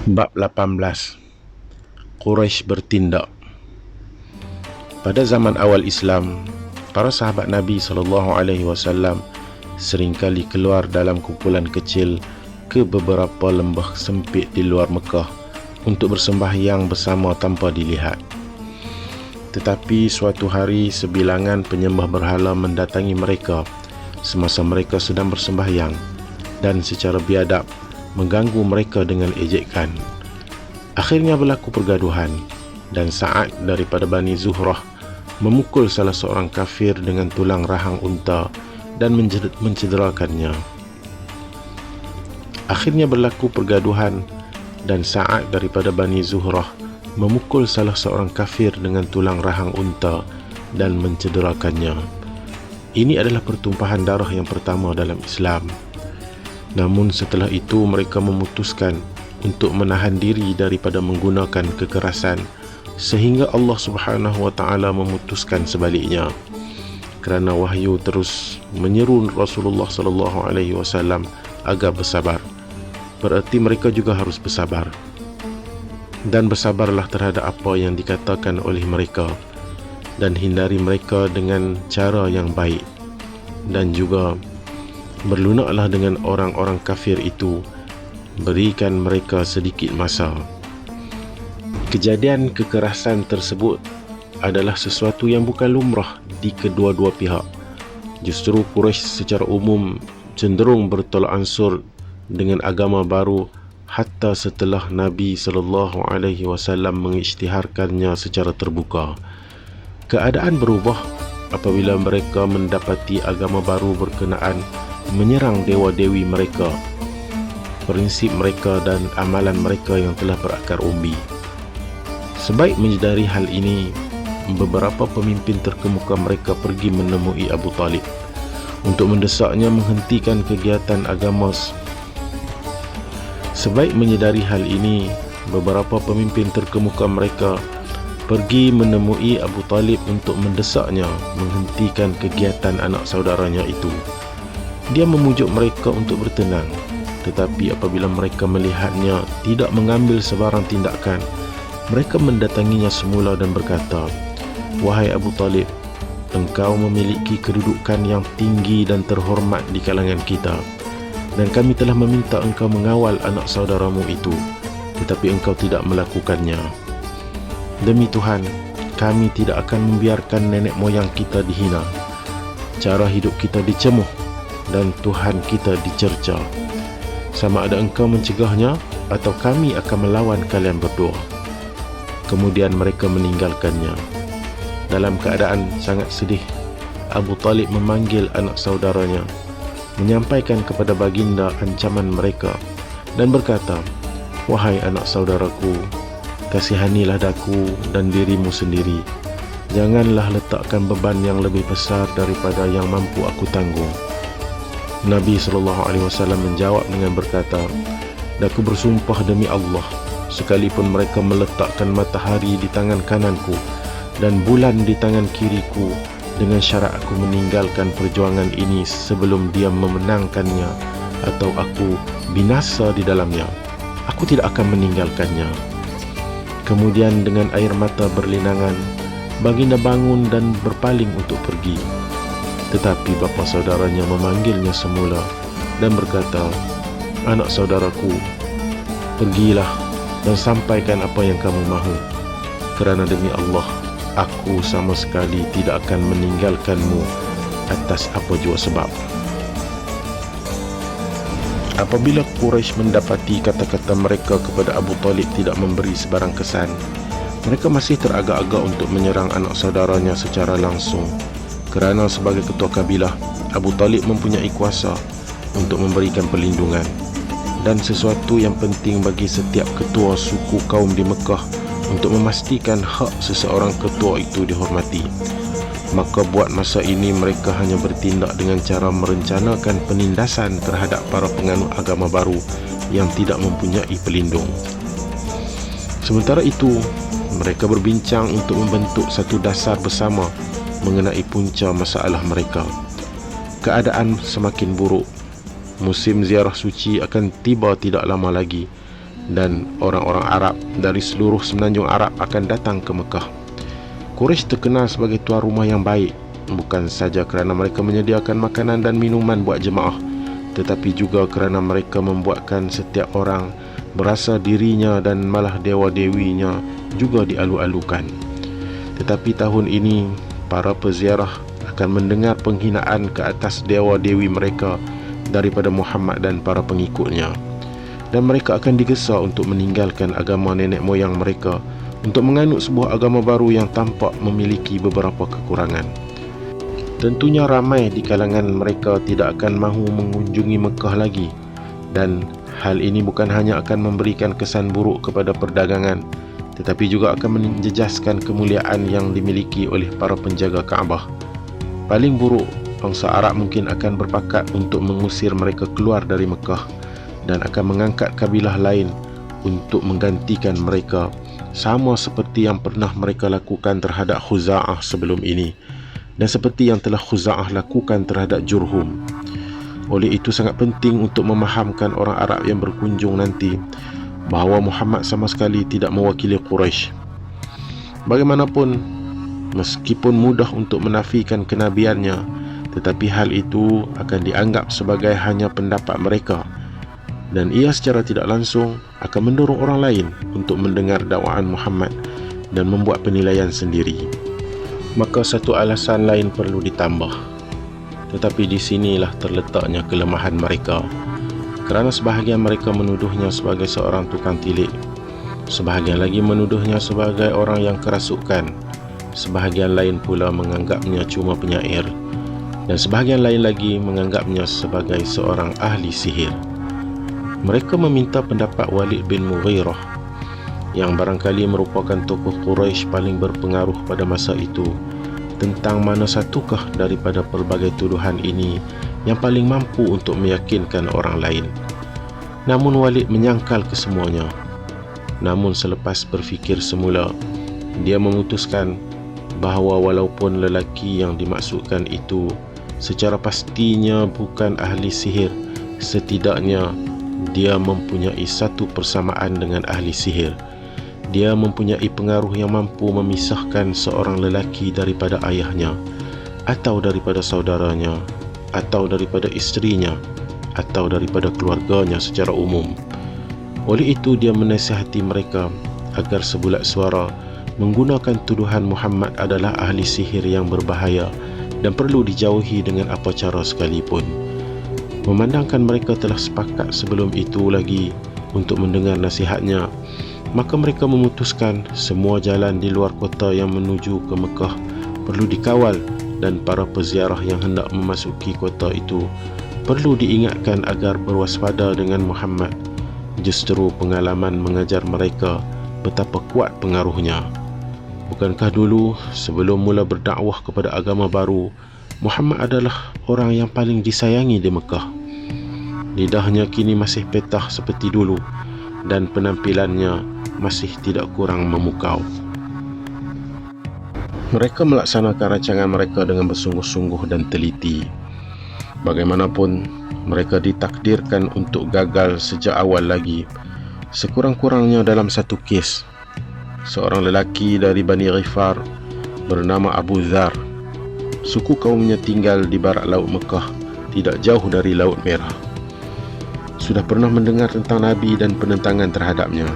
Bab 18. Quraisy bertindak. Pada zaman awal Islam, para sahabat Nabi SAW seringkali keluar dalam kumpulan kecil ke beberapa lembah sempit di luar Mekah untuk bersembahyang bersama tanpa dilihat. Tetapi suatu hari sebilangan penyembah berhala mendatangi mereka semasa mereka sedang bersembahyang dan secara biadab mengganggu mereka dengan ejekan. Akhirnya berlaku pergaduhan dan Sa'ad daripada Bani Zuhrah memukul salah seorang kafir dengan tulang rahang unta dan mencederakannya. Akhirnya berlaku pergaduhan dan Sa'ad daripada Bani Zuhrah memukul salah seorang kafir dengan tulang rahang unta dan mencederakannya. Ini adalah pertumpahan darah yang pertama dalam Islam. Namun setelah itu mereka memutuskan untuk menahan diri daripada menggunakan kekerasan sehingga Allah Subhanahu wa taala memutuskan sebaliknya. Kerana wahyu terus menyeru Rasulullah sallallahu alaihi wasallam agar bersabar. Berarti mereka juga harus bersabar. Dan bersabarlah terhadap apa yang dikatakan oleh mereka dan hindari mereka dengan cara yang baik. Dan juga berlunaklah dengan orang-orang kafir itu, berikan mereka sedikit masa. Kejadian kekerasan tersebut adalah sesuatu yang bukan lumrah di kedua-dua pihak. Justru Quraisy secara umum cenderung bertolak ansur dengan agama baru hatta setelah Nabi SAW mengisytiharkannya secara terbuka. Keadaan berubah apabila mereka mendapati agama baru berkenaan menyerang dewa-dewi mereka, prinsip mereka dan amalan mereka yang telah berakar umbi. Sebaik menyedari hal ini, beberapa pemimpin terkemuka mereka pergi menemui Abu Talib untuk mendesaknya menghentikan kegiatan agama. Sebaik menyedari hal ini, beberapa pemimpin terkemuka mereka pergi menemui Abu Talib untuk mendesaknya menghentikan kegiatan anak saudaranya itu. Dia memujuk mereka untuk bertenang, tetapi apabila mereka melihatnya tidak mengambil sebarang tindakan, mereka mendatanginya semula dan berkata, "Wahai Abu Talib, engkau memiliki kedudukan yang tinggi dan terhormat di kalangan kita, dan kami telah meminta engkau mengawal anak saudaramu itu, tetapi engkau tidak melakukannya. Demi Tuhan, kami tidak akan membiarkan nenek moyang kita dihina, cara hidup kita dicemuh, dan Tuhan kita dicerca. Sama ada engkau mencegahnya atau kami akan melawan kalian berdua." Kemudian mereka meninggalkannya. Dalam keadaan sangat sedih, Abu Talib memanggil anak saudaranya, menyampaikan kepada baginda ancaman mereka dan berkata, "Wahai anak saudaraku, kasihanilah daku dan dirimu sendiri. Janganlah letakkan beban yang lebih besar daripada yang mampu aku tanggung." Nabi SAW menjawab dengan berkata, "Daku bersumpah demi Allah, sekalipun mereka meletakkan matahari di tangan kananku dan bulan di tangan kiriku dengan syarat aku meninggalkan perjuangan ini sebelum dia memenangkannya atau aku binasa di dalamnya, aku tidak akan meninggalkannya." Kemudian dengan air mata berlinangan, baginda bangun dan berpaling untuk pergi. Tetapi bapa saudaranya memanggilnya semula dan berkata, "Anak saudaraku, pergilah dan sampaikan apa yang kamu mahu. Kerana demi Allah, aku sama sekali tidak akan meninggalkanmu atas apa jua sebab." Apabila Quraisy mendapati kata-kata mereka kepada Abu Talib tidak memberi sebarang kesan, mereka masih teragak-agak untuk menyerang anak saudaranya secara langsung. Kerana sebagai ketua kabilah, Abu Talib mempunyai kuasa untuk memberikan perlindungan, dan sesuatu yang penting bagi setiap ketua suku kaum di Mekah untuk memastikan hak seseorang ketua itu dihormati. Maka buat masa ini mereka hanya bertindak dengan cara merencanakan penindasan terhadap para penganut agama baru yang tidak mempunyai pelindung. Sementara itu, mereka berbincang untuk membentuk satu dasar bersama mengenai punca masalah mereka. Keadaan semakin buruk. Musim ziarah suci akan tiba tidak lama lagi dan orang-orang Arab dari seluruh semenanjung Arab akan datang ke Mekah. Quraisy terkenal sebagai tuan rumah yang baik, bukan saja kerana mereka menyediakan makanan dan minuman buat jemaah, tetapi juga kerana mereka membuatkan setiap orang berasa dirinya dan malah dewa-dewinya juga dialu-alukan. Tetapi tahun ini, para peziarah akan mendengar penghinaan ke atas dewa-dewi mereka daripada Muhammad dan para pengikutnya, dan mereka akan digesa untuk meninggalkan agama nenek moyang mereka untuk menganut sebuah agama baru yang tampak memiliki beberapa kekurangan. Tentunya ramai di kalangan mereka tidak akan mahu mengunjungi Mekah lagi, dan hal ini bukan hanya akan memberikan kesan buruk kepada perdagangan, tetapi juga akan menjejaskan kemuliaan yang dimiliki oleh para penjaga Kaabah. Paling buruk, bangsa Arab mungkin akan berpakat untuk mengusir mereka keluar dari Mekah dan akan mengangkat kabilah lain untuk menggantikan mereka, sama seperti yang pernah mereka lakukan terhadap Khuza'ah sebelum ini, dan seperti yang telah Khuza'ah lakukan terhadap Jurhum. Oleh itu sangat penting untuk memahamkan orang Arab yang berkunjung nanti bahawa Muhammad sama sekali tidak mewakili Quraisy. Bagaimanapun, meskipun mudah untuk menafikan kenabiannya, tetapi hal itu akan dianggap sebagai hanya pendapat mereka, dan ia secara tidak langsung akan mendorong orang lain untuk mendengar dakwaan Muhammad dan membuat penilaian sendiri. Maka satu alasan lain perlu ditambah, tetapi di sinilah terletaknya kelemahan mereka, kerana sebahagian mereka menuduhnya sebagai seorang tukang tilik, sebahagian lagi menuduhnya sebagai orang yang kerasukan, sebahagian lain pula menganggapnya cuma penyair, dan sebahagian lain lagi menganggapnya sebagai seorang ahli sihir. Mereka meminta pendapat Walid bin Mughirah, yang barangkali merupakan tokoh Quraisy paling berpengaruh pada masa itu, tentang mana satukah daripada pelbagai tuduhan ini yang paling mampu untuk meyakinkan orang lain. Namun Walid menyangkal kesemuanya. Namun selepas berfikir semula, dia memutuskan bahawa walaupun lelaki yang dimaksudkan itu secara pastinya bukan ahli sihir, setidaknya dia mempunyai satu persamaan dengan ahli sihir. Dia mempunyai pengaruh yang mampu memisahkan seorang lelaki daripada ayahnya, atau daripada saudaranya, atau daripada isterinya, atau daripada keluarganya secara umum. Oleh itu dia menasihati mereka agar sebulat suara menggunakan tuduhan Muhammad adalah ahli sihir yang berbahaya dan perlu dijauhi dengan apa cara sekalipun. Memandangkan mereka telah sepakat sebelum itu lagi untuk mendengar nasihatnya, maka mereka memutuskan semua jalan di luar kota yang menuju ke Mekah perlu dikawal, dan para peziarah yang hendak memasuki kota itu perlu diingatkan agar berwaspada dengan Muhammad. Justru pengalaman mengajar mereka betapa kuat pengaruhnya. Bukankah dulu sebelum mula berdakwah kepada agama baru, Muhammad adalah orang yang paling disayangi di Mekah. Lidahnya kini masih petah seperti dulu, dan penampilannya masih tidak kurang memukau. Mereka melaksanakan rancangan mereka dengan bersungguh-sungguh dan teliti. Bagaimanapun, mereka ditakdirkan untuk gagal sejak awal lagi, sekurang-kurangnya dalam satu kes. Seorang lelaki dari Bani Ghifar bernama Abu Dhar. Suku kaumnya tinggal di barat laut Mekah, tidak jauh dari Laut Merah. Sudah pernah mendengar tentang Nabi dan penentangan terhadapnya.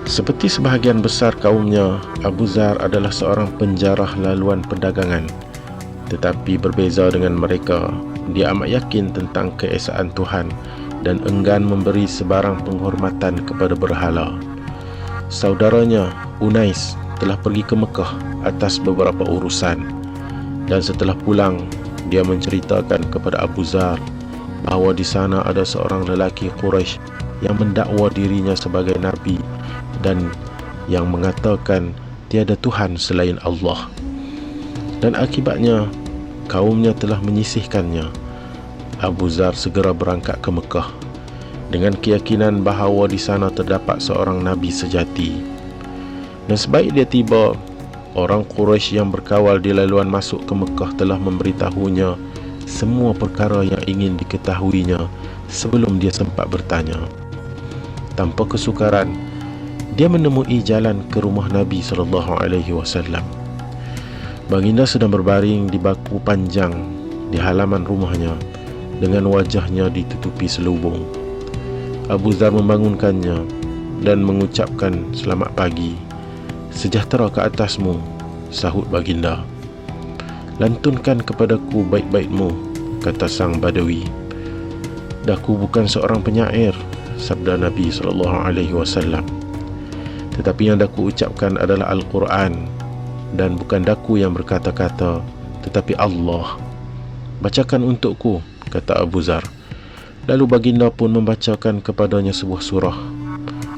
Seperti sebahagian besar kaumnya, Abu Dhar adalah seorang penjarah laluan perdagangan. Tetapi berbeza dengan mereka, dia amat yakin tentang keesaan Tuhan dan enggan memberi sebarang penghormatan kepada berhala. Saudaranya, Unais, telah pergi ke Mekah atas beberapa urusan, dan setelah pulang, dia menceritakan kepada Abu Dhar bahawa di sana ada seorang lelaki Quraisy yang mendakwa dirinya sebagai Nabi dan yang mengatakan tiada Tuhan selain Allah. Dan akibatnya, kaumnya telah menyisihkannya. Abu Dhar segera berangkat ke Mekah dengan keyakinan bahawa di sana terdapat seorang Nabi sejati. Dan sebaik dia tiba, orang Quraisy yang berkawal di laluan masuk ke Mekah telah memberitahunya semua perkara yang ingin diketahuinya sebelum dia sempat bertanya. tanpa kesukaran, dia menemui jalan ke rumah Nabi SAW. Baginda sedang berbaring di baku panjang di halaman rumahnya dengan wajahnya ditutupi selubung. Abu Dzar membangunkannya dan mengucapkan, "Selamat pagi." "Sejahtera ke atasmu," sahut baginda. "Lantunkan kepadaku baik-baikmu," kata sang Badawi. "Daku bukan seorang penyair," sabda Nabi SAW. "Tetapi yang daku ucapkan adalah Al-Quran, dan bukan daku yang berkata-kata, tetapi Allah." "Bacakan untukku," kata Abu Dzar. Lalu baginda pun membacakan kepadanya sebuah surah.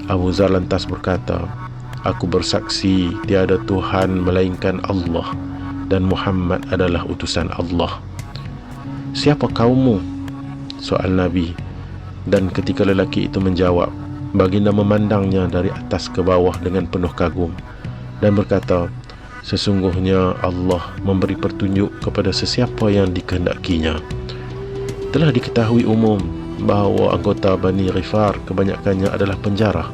Abu Dzar lantas berkata, "Aku bersaksi tiada Tuhan melainkan Allah, dan Muhammad adalah utusan Allah." "Siapa kaummu?" soal Nabi. Dan ketika lelaki itu menjawab, baginda memandangnya dari atas ke bawah dengan penuh kagum dan berkata, "Sesungguhnya Allah memberi petunjuk kepada sesiapa yang dikehendakinya." Telah diketahui umum bahawa anggota Bani Ghifar kebanyakannya adalah penjara.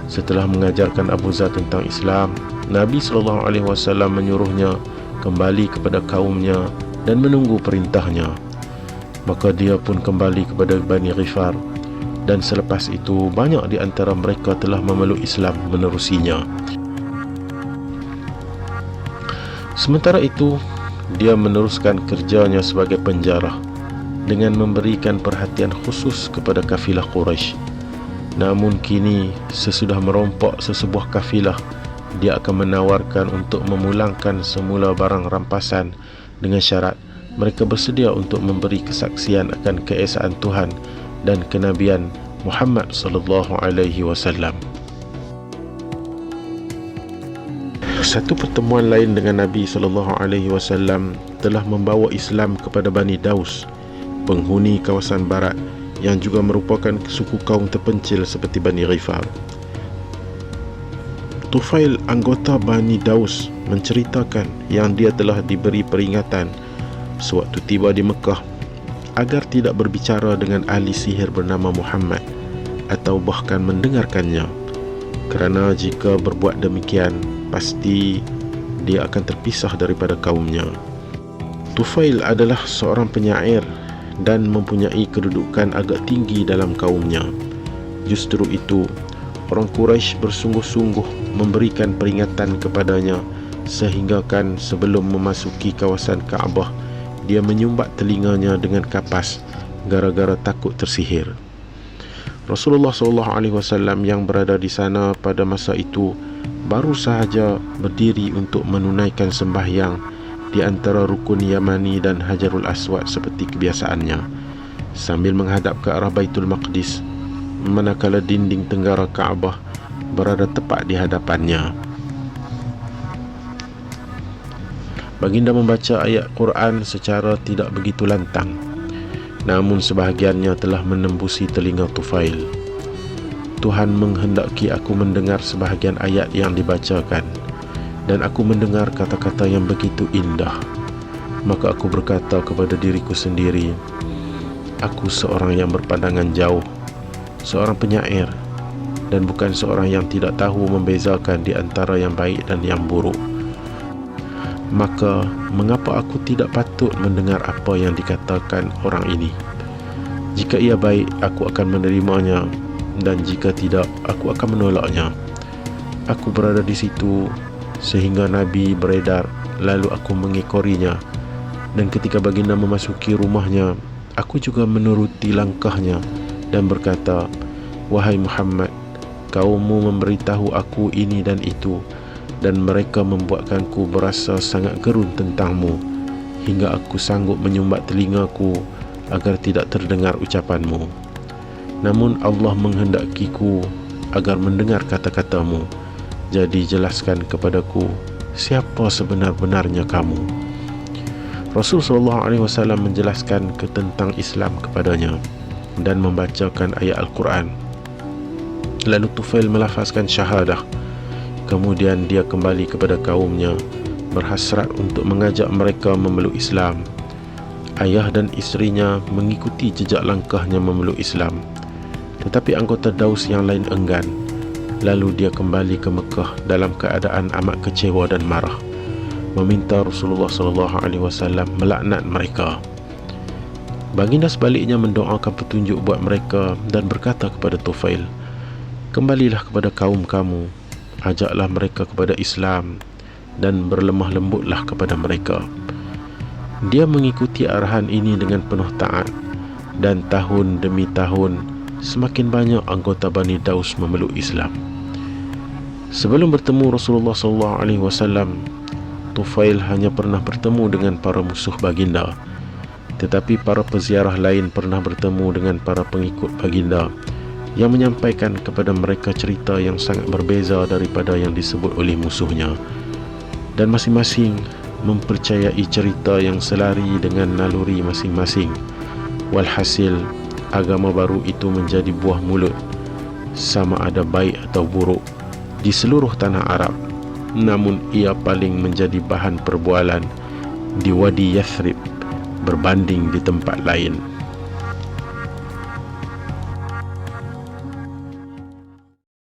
Setelah mengajarkan Abu Dzar tentang Islam, Nabi SAW menyuruhnya kembali kepada kaumnya dan menunggu perintahnya. Maka dia pun kembali kepada Bani Ghifar, dan selepas itu banyak di antara mereka telah memeluk Islam menerusinya. Sementara itu, dia meneruskan kerjanya sebagai penjarah dengan memberikan perhatian khusus kepada kafilah Quraisy. Namun kini, sesudah merompok sesebuah kafilah, dia akan menawarkan untuk memulangkan semula barang rampasan dengan syarat mereka bersedia untuk memberi kesaksian akan keesaan Tuhan dan kenabian Muhammad SAW. Satu pertemuan lain dengan Nabi SAW telah membawa Islam kepada Bani Daus, penghuni kawasan barat yang juga merupakan suku kaum terpencil seperti Bani Ghifar. Tufail, anggota Bani Daus, menceritakan yang dia telah diberi peringatan sewaktu tiba di Mekah agar tidak berbicara dengan ahli sihir bernama Muhammad atau bahkan mendengarkannya, kerana jika berbuat demikian pasti dia akan terpisah daripada kaumnya. Tufail adalah seorang penyair dan mempunyai kedudukan agak tinggi dalam kaumnya. Justru itu, orang Quraisy bersungguh-sungguh memberikan peringatan kepadanya, sehinggakan sebelum memasuki kawasan Kaabah, dia menyumbat telinganya dengan kapas gara-gara takut tersihir. Rasulullah SAW yang berada di sana pada masa itu baru sahaja berdiri untuk menunaikan sembahyang di antara rukun Yamani dan Hajarul Aswad seperti kebiasaannya, sambil menghadap ke arah Baitul Maqdis, manakala dinding tenggara Kaabah berada tepat di hadapannya. Baginda membaca ayat Quran secara tidak begitu lantang, namun sebahagiannya telah menembusi telinga Tufail. "Tuhan menghendaki aku mendengar sebahagian ayat yang dibacakan, dan aku mendengar kata-kata yang begitu indah. Maka aku berkata kepada diriku sendiri, aku seorang yang berpandangan jauh, seorang penyair, dan bukan seorang yang tidak tahu membezakan di antara yang baik dan yang buruk. Maka mengapa aku tidak patut mendengar apa yang dikatakan orang ini? Jika ia baik, aku akan menerimanya, dan jika tidak, aku akan menolaknya." Aku berada di situ sehingga Nabi beredar, lalu aku mengekorinya, dan ketika baginda memasuki rumahnya, aku juga menuruti langkahnya dan berkata, "Wahai Muhammad, kaummu memberitahu aku ini dan itu, dan mereka membuatkanku berasa sangat gerun tentangmu, hingga aku sanggup menyumbat telingaku agar tidak terdengar ucapanmu. Namun Allah menghendakiku agar mendengar kata-katamu. Jadi jelaskan kepadaku, siapa sebenar-benarnya kamu?" Rasulullah SAW menjelaskan tentang Islam kepadanya dan membacakan ayat Al-Quran. Lalu Tufail melafazkan syahadah. Kemudian dia kembali kepada kaumnya, berhasrat untuk mengajak mereka memeluk Islam. Ayah dan isterinya mengikuti jejak langkahnya memeluk Islam. Tetapi anggota Daus yang lain enggan. Lalu dia kembali ke Mekah dalam keadaan amat kecewa dan marah, meminta Rasulullah SAW melaknat mereka. Baginda sebaliknya mendoakan petunjuk buat mereka dan berkata kepada Tufail, "Kembalilah kepada kaum kamu, ajaklah mereka kepada Islam dan berlemah lembutlah kepada mereka." Dia mengikuti arahan ini dengan penuh taat, dan tahun demi tahun semakin banyak anggota Bani Daus memeluk Islam. Sebelum bertemu Rasulullah SAW, Tufail hanya pernah bertemu dengan para musuh baginda, tetapi para peziarah lain pernah bertemu dengan para pengikut baginda yang menyampaikan kepada mereka cerita yang sangat berbeza daripada yang disebut oleh musuhnya, dan masing-masing mempercayai cerita yang selari dengan naluri masing-masing. Walhasil, agama baru itu menjadi buah mulut, sama ada baik atau buruk, di seluruh tanah Arab. Namun ia paling menjadi bahan perbualan di Wadi Yathrib berbanding di tempat lain.